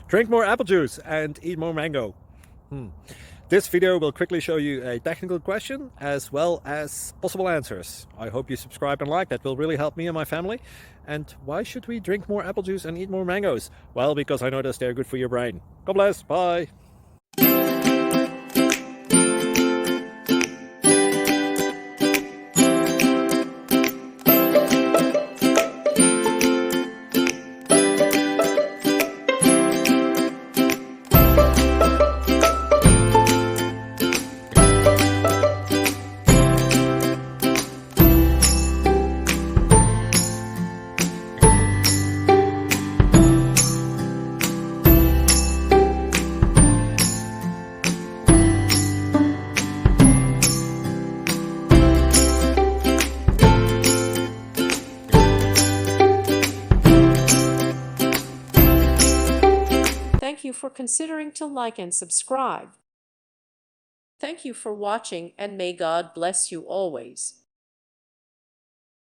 Drink more apple juice and eat more mango. This video will quickly show you a technical question as well as possible answers. I hope you subscribe and like, that will really help me and my family. And why should we drink more apple juice and eat more mangoes? Well, because I noticed they're good for your brain. God bless, bye. Thank you for considering to like and subscribe. Thank you for watching, and may God bless you always.